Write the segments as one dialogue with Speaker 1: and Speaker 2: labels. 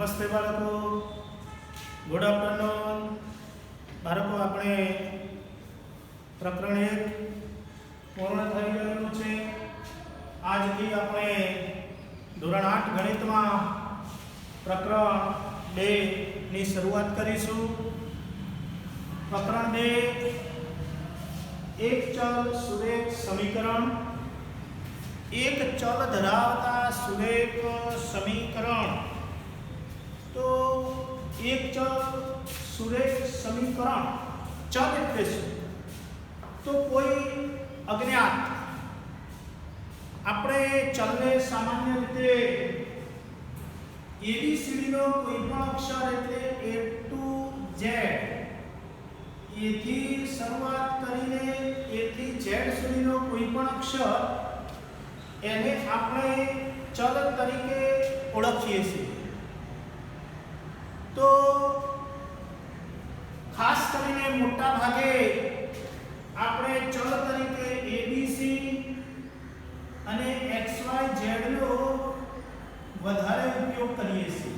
Speaker 1: નમસ્તે બાળકો, good afternoon બાળકો. આપણે પ્રકરણ 1 પૂર્ણ થઈ ગયું છે. આજથી આપણે ધોરણ 8 ગણિતમાં પ્રકરણ 2 ની શરૂઆત કરીશું. પ્રકરણ 2 એક ચલ સુરેખ સમીકરણ. એક ચલ ધરાવતા સુરેખ સમીકરણ. તો એક ચલ સુરેખ સમીકરણ, ચલ એટલે શું? તો કોઈ અજ્ઞાત. આપણે ચલને સામાન્ય રીતે ABCD નો કોઈ પણ અક્ષર એટલે A to Z, A થી શરૂઆત કરીને A થી Z સુધીનો કોઈ પણ અક્ષર એને આપણે ચલ તરીકે ઓળખીએ છીએ. તો ખાસ કરીને મોટા ભાગે આપણે ચલ તરીકે ABC અને XYZ નો વધારે ઉપયોગ કરીએ છીએ.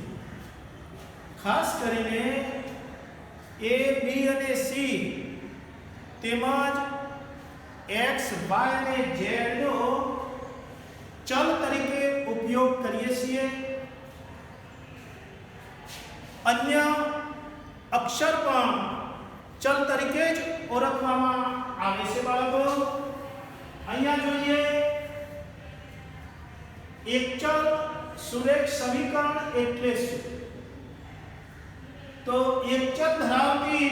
Speaker 1: ખાસ કરીને A, B અને C તેમજ X, Y અને Z નો ચલ તરીકે ઉપયોગ કરીએ છીએ. અન્ય અક્ષર પણ ચલ તરીકે જ ઓળખવામાં આવે છે બાળકો. અહીંયા જોઈએ, એક ચલ સુરેખ સમીકરણ એટલે શું? તો એક ચલ ધરાવતી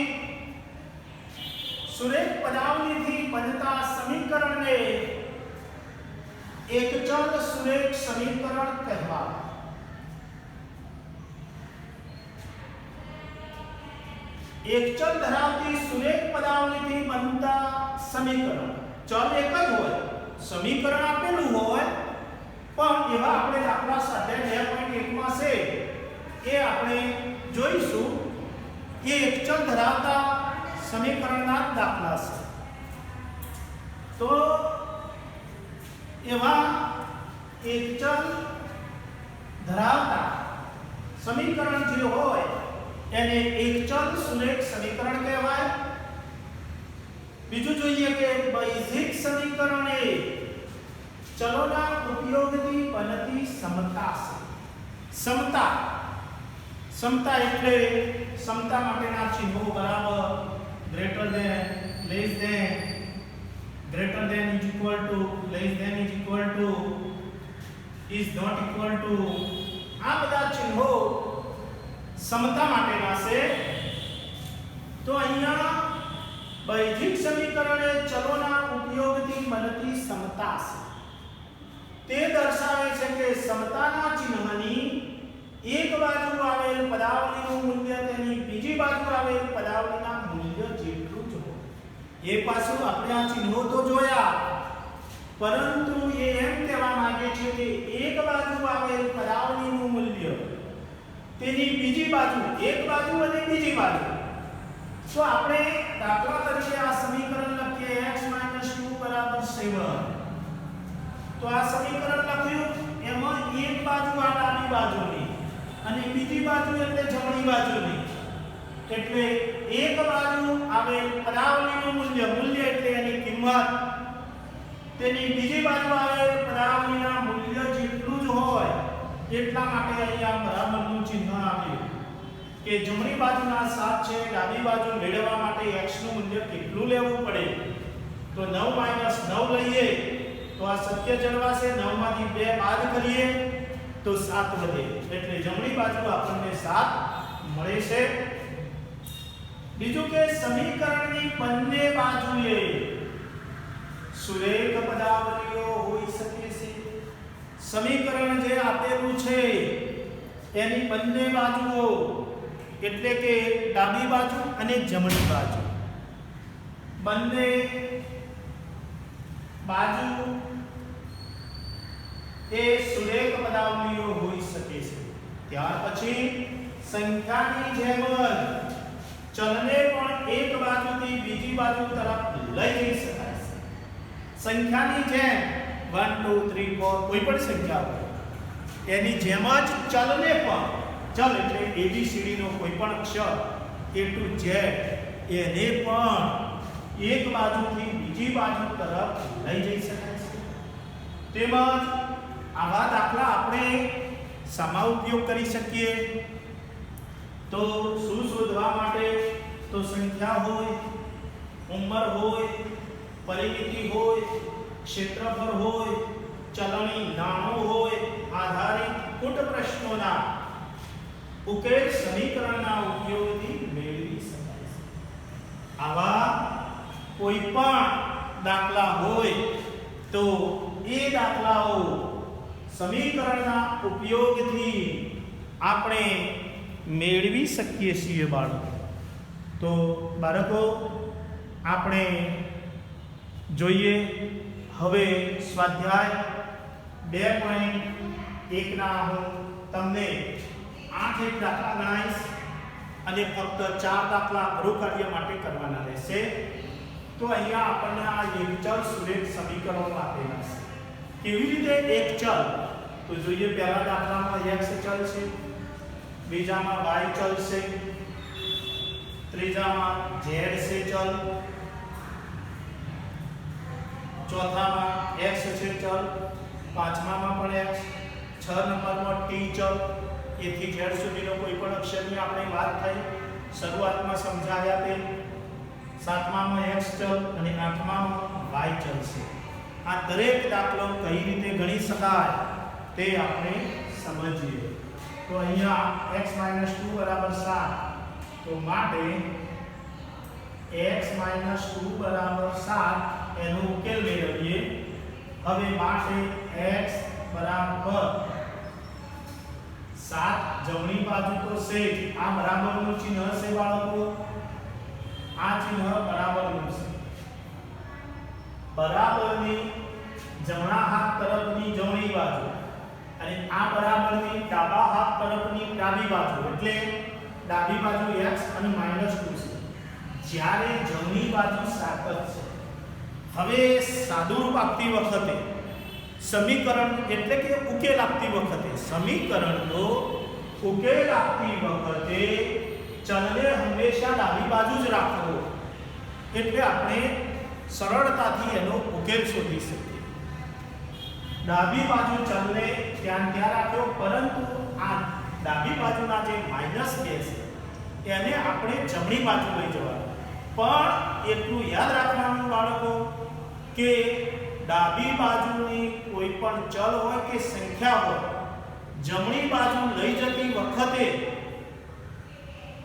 Speaker 1: સુરેખ પદાવલીથી બનતા સમીકરણને એક ચલ સુરેખ સમીકરણ કહેવાય. એક ચલ ધરાવતી સુરેખ પદાવલીથી બનતા સમીકરણ. ચલ એક જ હોય, સમીકરણ આપેલું હોય, પણ એવા આપણે દાખલા સ્વાધ્યાય 2.1 માં છે એ આપણે જોઈશું. એ એક ચલ ધરાવતા સમીકરણના દાખલા છે. તો એવા એક ચલ ધરાવતા સમીકરણ જે હોય એને એક ચલ સુરેખ સમીકરણ કહેવાય. બીજું જોઈએ કે બૈજિક સમીકરણ એ ચલોના ઉપયોગથી બનતી સમતા છે. સમતા એટલે સમતા માટેના ચિહ્નો બરાબર, greater than, less than, greater than is equal to, less than is equal to, is not equal to, આ બધા ચિહ્નો સમતા માટેના છે. તો અહીંયા બૈજિક સમીકરણ એ ચલોના ઉપયોગથી બનતી સમતા છે. તે દર્શાવે છે કે સમતાના ચિહ્નની એક બાજુ આવેલ પદાવલીનું મૂલ્ય તેની બીજી બાજુ આવેલ પદાવલીના મૂલ્ય જેટલું જ હોય. એ પાછું આપણે આ ચિહ્નો તો જોયા, પરંતુ એ એમ કહેવા માંગે છે કે એક બાજુ આવેલ પદાવલીનું મૂલ્ય તેની બીજી બાજુ, એક બાજુ અને બીજી બાજુ. તો આપણે દાખલા તરીકે આ સમીકરણ લખીએ x - 2 = 7. તો આ સમીકરણ લખ્યું, એમાં એક બાજુ આ ડાબી બાજુની અને બીજી બાજુ એટલે જમણી બાજુની. એટલે એક બાજુ આવેલ પદાવલીનું મૂલ્ય એટલે એની કિંમત તેની બીજી બાજુ આવેલ પદાવલીના મૂલ્ય જેટલું જ હોય. એટલા માટે અહીંયા બરાબરનું ચિહ્ન આપ્યું કે જમણી બાજુના 7 છે, ડાબી બાજુ મેળવવા માટે x નું મૂલ્ય કેટલું લેવું પડે? તો 9 - 9 લઈએ તો આ સત્ય જળવાશે. 9 માંથી 2 બાદ કરીએ તો 7 વધે. એટલે જમણી બાજુ આપણને 7 મળે છે. બીજું કે સમીકરણની બંને બાજુએ સુરેખ પદાવલીઓ હોઈ શકે છે. સમીકરણ જે આપેલું છે એની બંને બાજુઓ એટલે કે ડાબી બાજુ અને જમણી બાજુ, બંને બાજુ એ સુરેખ પદાવલીઓ હોઈ શકે છે. ત્યાર પછી સંખ્યાની જેમ ચલને પણ એક બાજુથી બીજી બાજુ તરફ લઈ જઈ શકાય છે. સંખ્યાની જેમ 1 2 3 4 કોઈ પણ સંખ્યા હોય એની જેમ જ ચલને પણ ચલ એટલે ABCD નો કોઈ પણ અક્ષર A to Z એને પણ એક બાજુથી બીજી બાજુ તરફ લઈ જઈ શકાય છે. તેમજ આવા દાખલા આપણે શામાં ઉપયોગ કરી શકીએ? તો શું શોધવા માટે? તો સંખ્યા હોય, ઉંમર હોય, પરિમિતિ હોય, ક્ષેત્રફળ હોય, ચલણી નાણું હોય, આધારિત કુટ પ્રશ્નોના ઉકેલ સમીકરણના ઉપયોગથી મેળવી શકાય છે. આવા કોઈ પણ દાખલા હોય તો એ દાખલાઓ સમીકરણના ઉપયોગથી આપણે મેળવી શકીએ છીએ બાળકો. તો બાળકો આપણે જોઈએ હવે સ્વાધ્યાય 2.1 ના હું તમને 8 એક દાખલા ગણાવીશ અને ફક્ત 4 દાખલા ગૃહકાર્ય માટે કરવાના રહેશે. તો અહીંયા આપણને આ એક ચલ સુરેખ સમીકરણો આપેલા છે. કેવી રીતે એક ચલ? તો જોઈએ પહેલા દાખલામાં x ચલ છે, બીજામાં y ચલ છે, ત્રીજામાં z છે ચલ, ચોથામાં x છે ચલ, પાંચમામાં પણ x, 6 નંબરમાં t ચલ, a થી z સુધીનો કોઈ પણ અક્ષરની આપણે વાત થઈ શરૂઆતમાં સમજાવ્યા તે, સાતમામાં x ચલ અને આઠમામાં y ચલ છે. આ દરેક દાખલો કઈ રીતે ગણી શકાય તે આપણે સમજીએ. તો અહીંયા x - 2 = 7. તો માટે x - 2 = 7 એનો ઉકેલ મેળવીએ. હવે માટે x બરાબર 7 જમણી બાજુ તો છે જ. આ બરાબરનું ચિહ્ન છે બાળકો, આ ચિહ્ન બરાબરનું છે. બરાબરની જમણા હાથ તરફની જમણી બાજુ અને આ બરાબરની ડાબા હાથ તરફની ડાબી બાજુ, એટલે ડાબી બાજુ x અને -2 છે, જ્યારે જમણી બાજુ 7 જ છે. હવે સાદુરૂપ આપતી વખતે સમીકરણ એટલે કે ઉકેલ આપતી વખતે સમીકરણનો ઉકેલ આપતી વખતે ચલને હંમેશા ડાબી બાજુ જ રાખવો, એટલે આપણે સરળતાથી એનો ઉકેલ શોધી શકીએ. ડાબી બાજુ ચલને ત્યાં રાખ્યો, પરંતુ આ ડાબી બાજુના જે -2 છે એને આપણે જમણી બાજુ લઈ જવાનું. પણ એટલું યાદ રાખવાનું બાળકો કે ડાબી બાજુની કોઈ પણ ચલ હોય કે સંખ્યા હોય, જમણી બાજુ લઈ જતી વખતે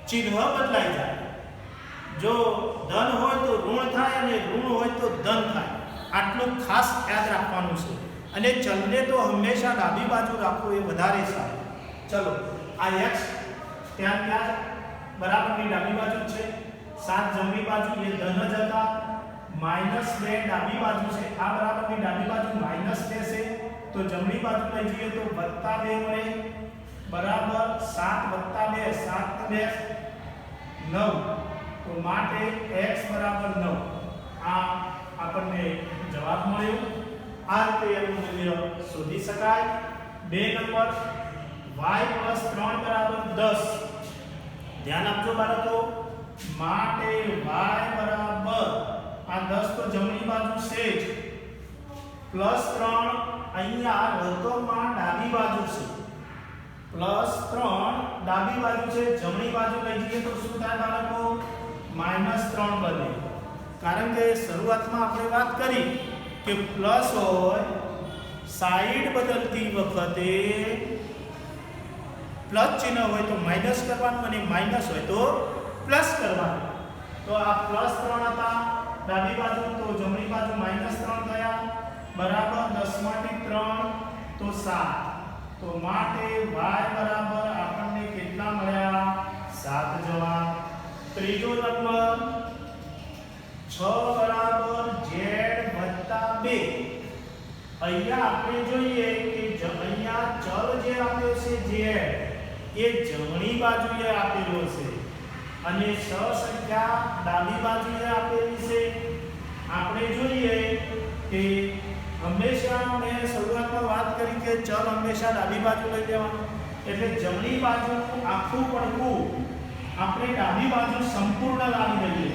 Speaker 1: ચિહ્ન બદલાઈ જાય. જો ધન હોય તો ઋણ થાય અને ઋણ હોય તો ધન થાય. આટલું ખાસ યાદ રાખવાનું છે. અને ચલને તો હંમેશા ડાબી બાજુ રાખવું એ વધારે સારું. ચલો આ x ત્યાં બરાબરની ડાબી બાજુ છે, 7 જમણી બાજુ એ ધન જ હતા, -2 ડાબી બાજુ છે, આ બરાબરની ડાબી બાજુ -2 છે, તો જમણી બાજુ લઈ જઈએ તો +2 મળે, બરાબર 7 + 2 7 2 9. તો માટે x બરાબર 9. આ આપણને જવાબ મળ્યો. આ રીતે એનું મૂલ્ય શોધી શકાય. 2 નંબર y + 3 બરાબર 10. ધ્યાન આપજો બાળકો, માટે y બરાબર આ 10 તો જમણી બાજુ છે જ, +3 અહીંયા વર્તુળમાં ડાબી બાજુ છે, +3 ડાબી બાજુ છે, જમણી બાજુ લઈ જઈએ તો શું થાય બાળકો? -3 બને. કારણ કે શરૂઆતમાં આપણે વાત કરી કે પ્લસ હોય સાઈડ બદલતી વખતે પ્લસ ચિહ્ન હોય તો માઈનસ કરવાનું અને માઈનસ હોય તો પ્લસ કરવાનું. તો આ +3 હતા ડાબી બાજુ, તો જમણી બાજુ -3 થયા, બરાબર 10 માંથી 3 તો 7. તો માટે y બરાબર આપણને કેટલા મળ્યા? 7 જવાબ. ત્રીજો નંબર 6 બરાબર z + 2. અહીંયા આપણે જોઈએ કે અહીંયા ચલ જે આપ્યો છે z એ જમણી બાજુએ આપેલો છે અને સહસંખ્યા ડાબી બાજુએ આપેલી છે. આપણે જોઈએ કે હંમેશા મેં શરૂઆતમાં વાત કરી કે ચલ હંમેશા ડાબી બાજુ લઈ જવાનું. એટલે જમણી બાજુનું આખું પડખું આપણે ડાબી બાજુ સંપૂર્ણ લાવી દઈએ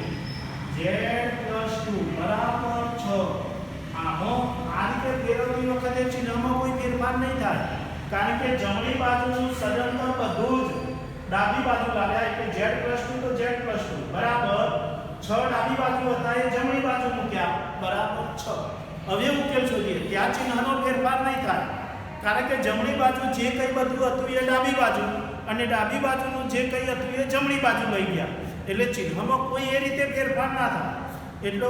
Speaker 1: z+2 બરાબર 6 આનો આ રીતે ફેરવતી વખતે ચિહ્નમાં કોઈ ફેરફાર નહીં થાય કારણ કે જમણી બાજુનું સદંતર બધું જ ડાબી બાજુ લાવ્યા એટલે z+2 તો z+2 બરાબર 6 ડાબી બાજુ હતા એ જમણી બાજુ મૂક્યા બરાબર 6 હવે ઉકેલ શોધીએ ત્યાં ચિહ્નનો ફેરફાર નહીં થાય કારણ કે જમણી બાજુ જે કંઈ બધું હતું એ ડાબી બાજુ અને ડાબી બાજુનું જે કંઈ હતું એ જમણી બાજુ લઈ ગયા એટલે ચિહ્નમાં કોઈ એ રીતે ફેરફાર ના થાય એટલે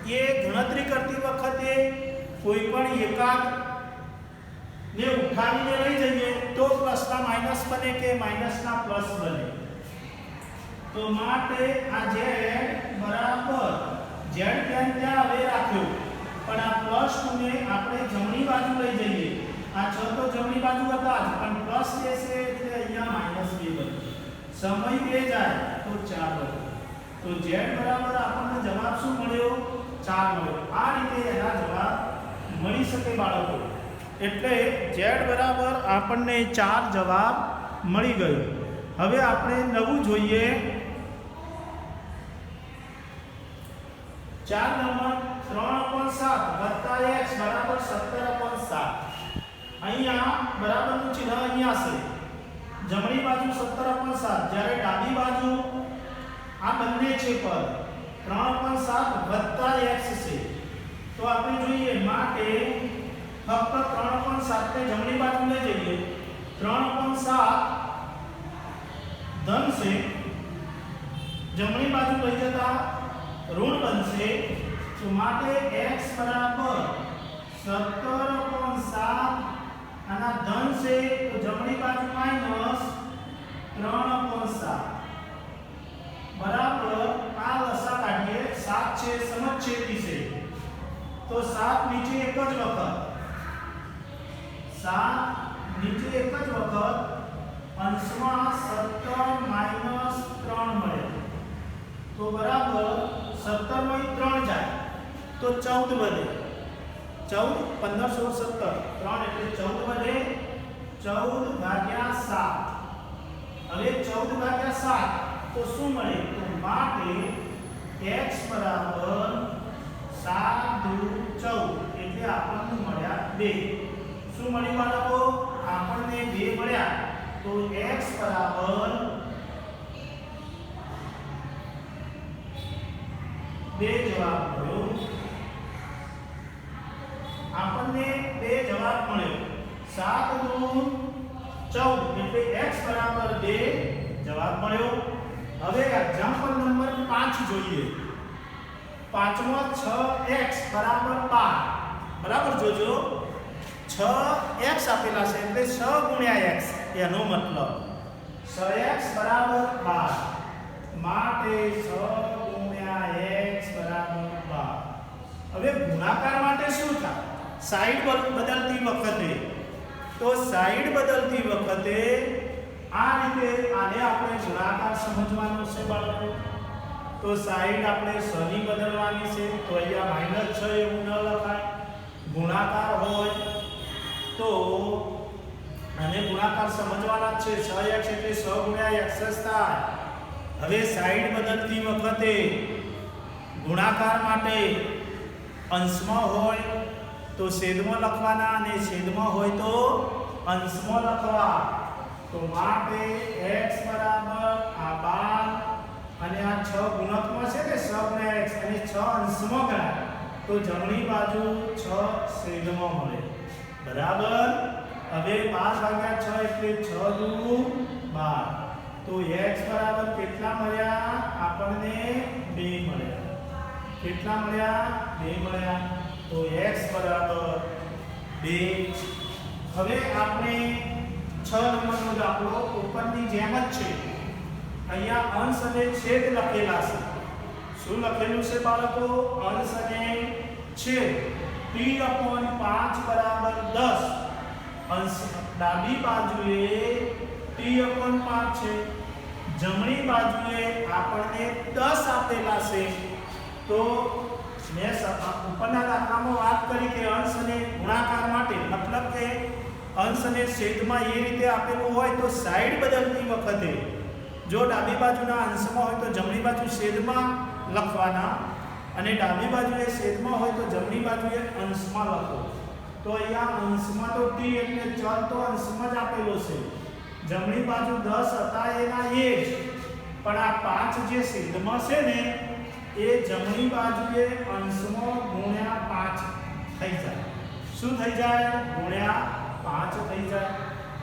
Speaker 1: એ ગણતરી કરતી વખતે કોઈ પણ એકાદ ને ઉઠાવીને લઈ જઈએ તો પ્લસના માઈનસ બને કે માઈનસના પ્લસ બને તો માટે આ z બરાબર z ત્યાં હવે રાખ્યો પણ આ +2 ને આપણે જમણી બાજુ લઈ જઈએ આ 6 તો જમણી બાજુ હતા જ પણ પ્લસ લેશે એટલે અહીંયા -2 બને સમય 2 જાય તો 4 બને તો z બરાબર આપણને જવાબ શું મળ્યો 4 મળ્યો આ રીતે એના જવાબ મળી શકે બાળકો એટલે z બરાબર આપણને 4 જવાબ મળી ગયો હવે આપણે નવું જોઈએ 4 નંબર 3/7 x બરાબર 17/7 અહીંયા બરાબરનું ચિહ્ન અહીંયા છે જમણી બાજુ 17/7 જ્યારે ડાબી બાજુ આ બંને છે પદ 3/7 x છે તો આપણે જોઈએ માટે ફક્ત 3/7 ને જમણી બાજુ લઈ જઈએ 3/7 ધન છે જમણી બાજુ લઈ જતા ઋણ બનશે તો માટે x બરાબર 17/7 આના ધન છે તો જમણી બાજુ માઈનસ 3/7 બરાબર આ લસા કાઢીએ 7 છે સમછેદી છે તો 7 નીચે એક જ વખત 7 નીચે એક જ વખત અંશમાં 17 - 3 મળે તો બરાબર 17 માંથી 3 જાય તો 14 બને 14 15 16 17 3 એટલે 14 બને 14/7 હવે 14/7 તો શું મળે તો માટે x બરાબર 7 × 14 એટલે આપણને મળ્યા 2 શું મળ્યું બાળકો આપણને 2 મળ્યા તો x બરાબર 2 જવાબ મળ્યો આપણને 2 જવાબ મળ્યો 7 × 14 એટલે x બરાબર 2 જવાબ મળ્યો હવે એક્ઝામ્પલ નંબર 5 જોઈએ 5માં 6x બરાબર 12 બરાબર જોજો 6x આપેલા છે એટલે 6 × x એનો મતલબ 6x બરાબર 12 માટે 6 × x બરાબર 12 હવે ગુણાકાર માટે શું થાય સાઈડ બદલતી વખતે તો સાઈડ બદલતી વખતે આ રીતે આને આપણે ગુણાકાર સમજવાનો છે બાળકો તો સાઈડ આપણે 6 ની બદલવાની છે તો અહીંયા -6 એવું ન લખાય ગુણાકાર હોય તો આને ગુણાકાર સમજવાના છે 6x એટલે 6 × x થાય હવે સાઈડ બદલતી વખતે ગુણાકાર માટે અંશમાં હોય તો છેદમાં લખવાના અને છેદમાં હોય તો અંશમાં લખવા તો માટે x બરાબર આ 12 અને આ 6 ગુણકમાં છે ને 6 × x અને 6 અંશમાં ગણાય તો જમણી બાજુ 6 છેદમાં મળે બરાબર હવે 5/6 એટલે 6 × 12 તો x બરાબર કેટલા મળ્યા આપણને 2 મળ્યા કેટલા મળ્યા 2 મળ્યા તો x બરાબર 2 હવે આપણે 6 નંબરનો દાખલો ઉપરની જેમ જ છે અહીંયા અંશ અને છેદ લખેલા છે શું લખેલું છે બાળકો અંશ અને છેદ t/5 બરાબર 10 અંશ ડાબી બાજુએ t/5 છે જમણી બાજુએ આપણને 10 આપેલા છે તો મેં ઉપરના દાખલામાં વાત કરી કે અંશ અને ગુણાકાર માટે મતલબ કે અંશ અને છેદમાં એ રીતે આપેલું હોય તો સાઈડ બદલતી વખતે જો ડાબી બાજુના અંશમાં હોય તો જમણી બાજુ છેદમાં લખવાના અને ડાબી બાજુએ છેદમાં હોય તો જમણી બાજુએ અંશમાં લખો. તો અહીંયા અંશમાં તો t એટલે ચલ તો અંશમાં જ આપેલો છે. જમણી બાજુ 10 હતા એના એ જ, પણ આ 5 જે છેદમાં છે ને એ જમણી બાજુએ અંશમાં ગુણ્યા 5 થઈ જાય. શું થઈ જાય? ગુણ્યા 5 થઈ જાય.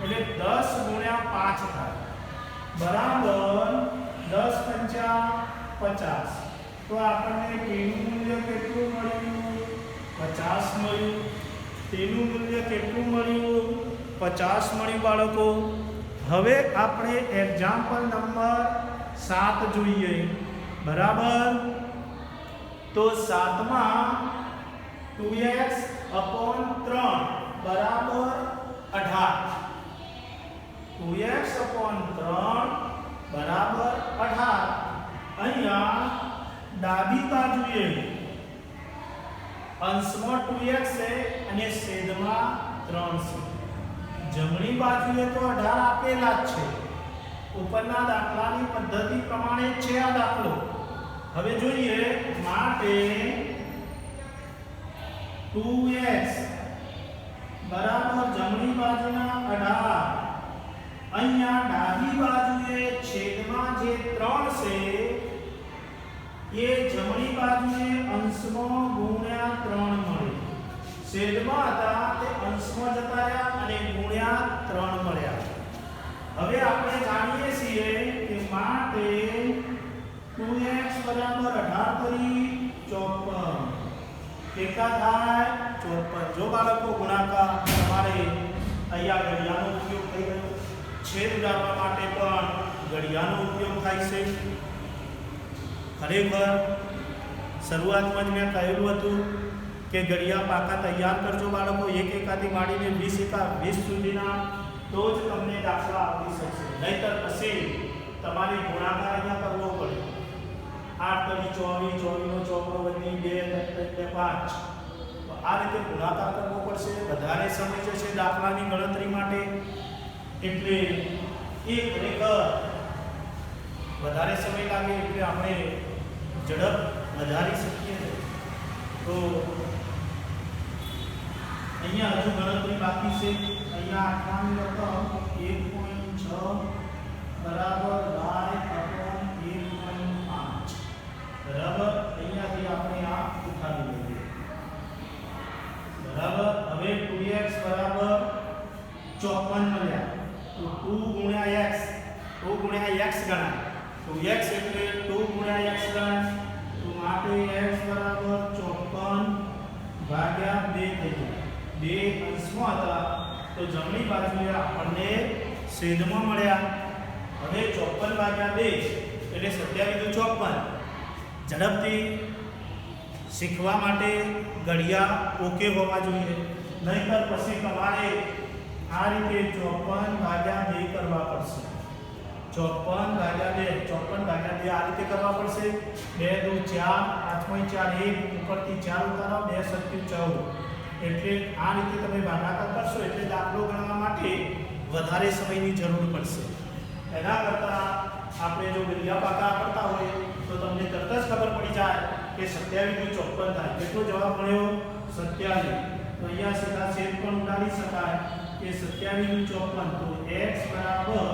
Speaker 1: એટલે 10 ગુણ્યા 5 થાય બરાબર 10 પંચા 50. તો આપણને તેનું મૂલ્ય કેટલું મળ્યું? 50 મળ્યું. તેનું મૂલ્ય કેટલું મળ્યું? 50 મળ્યું બાળકો. હવે આપણે એક્ઝામ્પલ નંબર 7 જોઈએ. બરાબર. તો 7 માં 2x upon 3 બરાબર 18. 2x upon 3 બરાબર 18. અહીંયા ડાબી બાજુએ અંશમાં 2x છે અને છેદમાં 3 છે. જમણી બાજુએ તો 18 આપેલા જ છે. ઉપરના દાખલાની પદ્ધતિ પ્રમાણે જ છે આ દાખલો. હવે જોઈએ માટે 2x બરાબર જમણી બાજુના 18. અહીંયા ડાબી બાજુએ છેદમાં જે 3 છે એ જમણી બાજુએ અંશમાં ગુણ્યા 3 મળે. છેદમાં હતા તે અંશમાં જતા રહ્યા અને ગુણ્યા 3 મળ્યા. હવે આપણે જાણીએ છીએ કે માટે 2x બરાબર 18 કરી 54. કેટલા થાય? 54. જો બાળકો ગુણાકાર તમારે અહીંયા ઘડિયાળનો ઉપયોગ થઈ ગયો. છેદ ઉડાડવા માટે પણ ઘડિયાળનો ઉપયોગ થાય છે. ખરેખર શરૂઆતમાં જ મેં કહેલું હતું કે ઘડિયાળ પાકા તૈયાર કરજો બાળકો, એક એકાથી માંડીને 20 સુધીના, તો જ તમને દાખલા આવડી શકશે. નહીતર પછી તમારે ગુણાકાર અહીંયા કરવો પડે. 8 કરી 24, 24 નો ચોકડો વધી 2 એટલે 5. આ રીતે ગુણાકાર કરવો પડશે. વધારે સમય જશે દાખલાની ગણતરી માટે. એટલે એ ખરેખર વધારે સમય લાગે એટલે આપણે ઝડપ વધારી શકીએ. તો અહીંયા હજુ ગણતરી બાકી છે. અહીંયા આઠમાની રકમ 1.6 બરાબર y upon 1.5 બરાબર. અહીંયાથી આપણે આ ઉઠાવી લઈએ. બરાબર. હવે 2x બરાબર 54 મળ્યા. તો 2 ગુણ્યા x, 2 ગુણ્યા x ગણાય. તો x એટલે 2 ગુણ્યા x ગણાય. તો માટે x બરાબર 54 ભાગ્યા 2 થઈ જાય. 2 અંશમાં હતા તો જમણી બાજુએ આપણને છેદમાં મળ્યા. હવે 54 ભાગ્યા 2 એટલે 27 દુ 54. ઝડપથી શીખવા માટે ઘડિયાળ ઓકે હોવા જોઈએ. નહીંતર પછી તમારે આ રીતે 54 ભાગ્યા 2 કરવા પડશે. 54 ભાગ્યા 2, 54 ભાગ્યા 2 આ રીતે કરવા પડશે. 2 દુ 4, 5 4 1 ઉપરથી 4 ઉતારો, 2 સત્યુ 14. એટલે આ રીતે તમે ભાગાકાર કરશો એટલે દાખલો ગણવા માટે વધારે સમયની જરૂર પડશે. એના કરતાં આપણે જો ઘડિયા પાકા કરતા હોય તો તમને તરત જ ખબર પડી જાય કે 27 દુ 54 થાય. કેટલો જવાબ મળ્યો? 27. તો અહીંયા સીધા છેદ પણ ઉડાડી શકાય કે 27 દુ 54. તો x બરાબર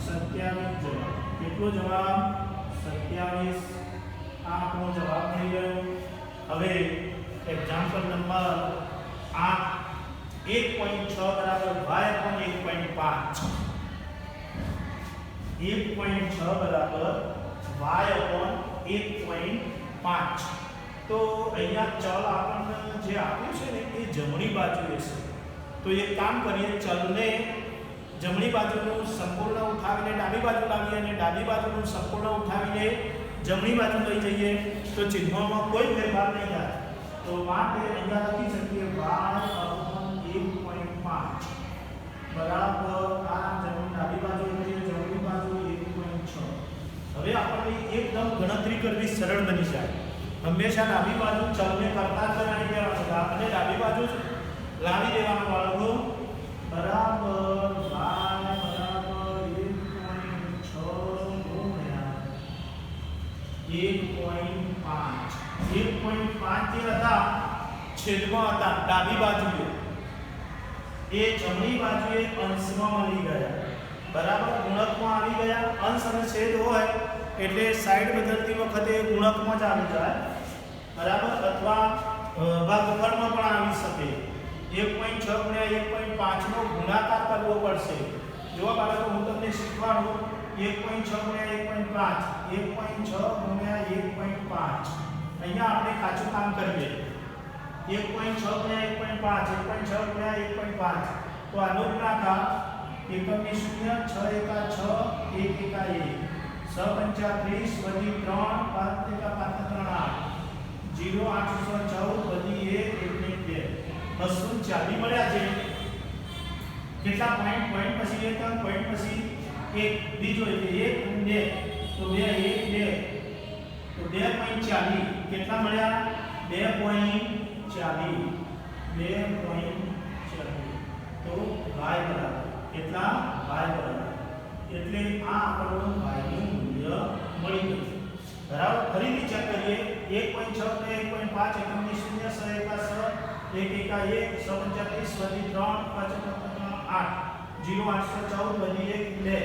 Speaker 1: 27 જવાબ. કેટલો જવાબ? 27. આ આપણો જવાબ મળી ગયો. હવે એક્ઝામ્પલ નંબર 8 1.6 બરાબર y upon 1.5. 1.6 બરાબર y upon 1.5. તો અહીંયા ચલ આપણને જે આપ્યું છે ને એ જમણી બાજુએ છે. તો એક કામ કરીએ, ચલને જમણી બાજુનું સંપૂર્ણ ઉઠાવીને ડાબી બાજુ લાવીએ અને ડાબી બાજુનું સંપૂર્ણ ઉઠાવીને જમણી બાજુ લઈ જઈએ તો ચિહ્નોમાં કોઈ ફેરફાર નહીં થાય. તો માટે અહીંયા લખી શકીએ y upon 1.5 બરાબર આ ડાબી બાજુ એટલે જમણી બાજુ 1.6. હવે આપણે એકદમ ગણતરી કરવી સરળ બની જાય. હંમેશા ડાબી બાજુ ચલને કરતા જ બનાવી દેવાનું અને ડાબી બાજુ લાવી દેવાનું બાળકો. બરાબર છેદમાં હતા ડાબી બાજુએ એ જમણી બાજુએ અંશમાં મળી ગયા, બરાબર, ગુણકમાં આવી ગયા. અંશ અને છેદ હોય એટલે સાઈડ બદલતી વખતે ગુણકમાં જ આવી જાય, બરાબર, અથવા ભાગફળમાં પણ આવી શકે. 1.6 ગુણ્યા 1.5 નો ગુણાકાર કરવો પડશે. જો બાળકો હું તમને શીખવાડું 1.6 ગુણ્યા 1.5 1.6 ગુણ્યા 1.5 અહીંયા આપણે કાચું કામ કરીએ. 1.6 ગુણ્યા 1.5 1.6 ગુણ્યા 1.5 તો આનો ગુણાકાર એકમની શૂન્ય 6 એકા 6 1 એકા 1 6 35 વધી 3 5 એકા 5 3 8 0 814 વધી 1 1 2 240 મળ્યા છે. કેટલા પોઈન્ટ? પોઈન્ટ પછી એક પોઈન્ટ પછી એક બીજો એટલે 1 2 તો 2 1 2 તો 2.40 કેટલા મળ્યા? 2.40 તો y બરાબર કેટલા? y બરાબર એટલે આ આપણું y નું મૂલ્ય મળી ગયું, બરાબર. ફરીથી ચેક કરીએ. 1.6 ને 1.5 એકમની શૂન્ય 6 એકા 6 1 એકા 1 6 35 વધી 3 5 8 0 814 વધી 1 2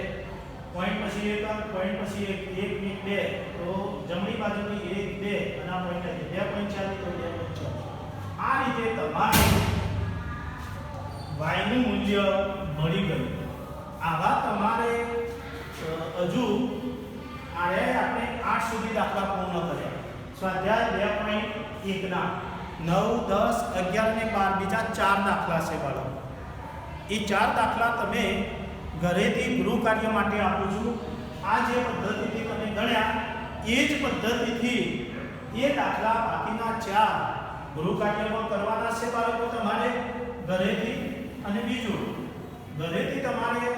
Speaker 1: પોઈન્ટ પછી એક પોઈન્ટ પછી એક 1 2 તો જમણી બાજુની 1 2 અને આ પોઈન્ટ 2.40 તો 2.40. આ રીતે તમારે y નું મૂલ્ય મળી ગયું. આવા તમારે હજુ આરે આપણે 8 સુધી દાખલા પૂર્ણ કર્યા. સ્વાધ્યાય 2.1 ના 9 10 11 ને 12 બીજા 4 દાખલા છે બાળકો. એ 4 દાખલા તમે ઘરેથી ગૃહ કાર્ય માટે આપું છું. આ જે પદ્ધતિથી તમે ગણ્યા એ જ પદ્ધતિથી એ દાખલા બાકીના 4 ગૃહ કાર્યમાં કરવાના છે બાળકો તમારે ઘરેથી. અને બીજું ઘરેથી તમારે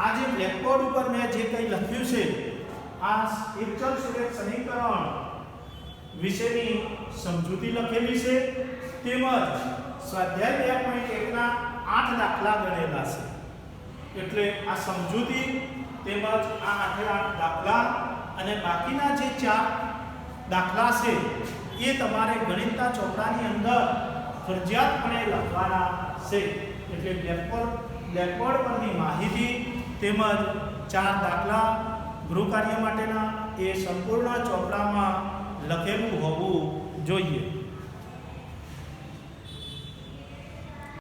Speaker 1: આ જે બ્લેકબોર્ડ ઉપર મેં જે કંઈ લખ્યું છે આ એકચલ સુરેખ સમીકરણ વિશેની સમજૂતી લખેલી છે, તેમજ સ્વાધ્યાય 2.1 ના 8 દાખલા ગણેલા છે. એટલે આ સમજૂતી તેમજ આ 8 દાખલા અને બાકીના જે 4 દાખલા છે એ તમારે ગણિતના ચોપડાની અંદર ફરજિયાતપણે લખવાના છે. એટલે બ્લેકબોર્ડ પરની માહિતી તેમજ 4 દાખલા ગૃહ કાર્ય માટેના એ સંપૂર્ણ ચોપડામાં લખેલું હોવું જોઈએ.